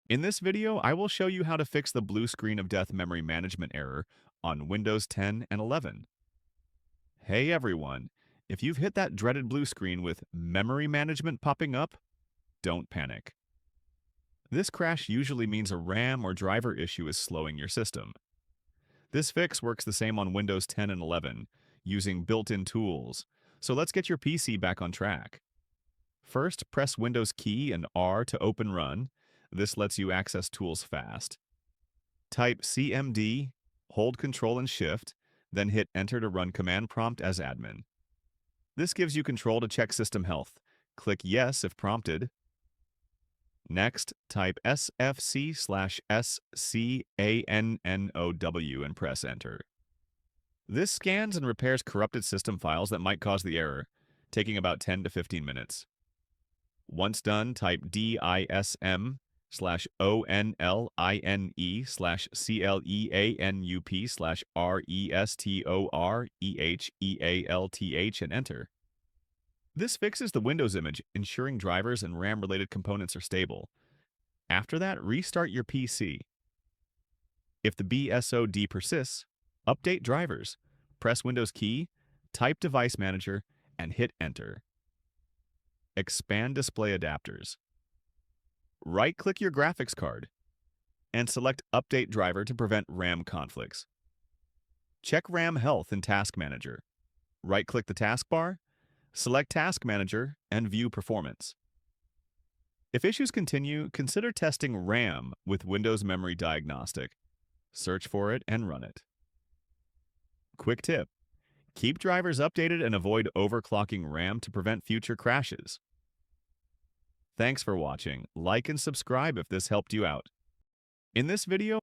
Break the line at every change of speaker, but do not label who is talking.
In this video, I will show you how to fix the blue screen of death memory management error on Windows 10 and 11. Hey everyone, if you've hit that dreaded blue screen with memory management popping up, don't panic. This crash usually means a RAM or driver issue is slowing your system. This fix works the same on Windows 10 and 11, using built-in tools, so let's get your PC back on track. First, press Windows key and R to open Run. This lets you access tools fast. Type CMD, hold Control and Shift, then hit Enter to run command prompt as admin. This gives you control to check system health. Click Yes if prompted. Next, type sfc/scannow and press Enter. This scans and repairs corrupted system files that might cause the error, taking about 10 to 15 minutes. Once done, type DISM/ONLINE/CLEANUP/RESTOREHEALTH and enter. This fixes the Windows image, ensuring drivers and RAM-related components are stable. After that, restart your PC. If the BSOD persists, update drivers, press Windows key, type Device Manager, and hit Enter. Expand display adapters. Right-click your graphics card and select Update Driver to prevent RAM conflicts. Check RAM health in Task Manager. Right-click the taskbar, select Task Manager, and view performance. If issues continue, consider testing RAM with Windows Memory Diagnostic. Search for it and run it. Quick tip: keep drivers updated and avoid overclocking RAM to prevent future crashes. Thanks for watching. Like and subscribe if this helped you out. In this video,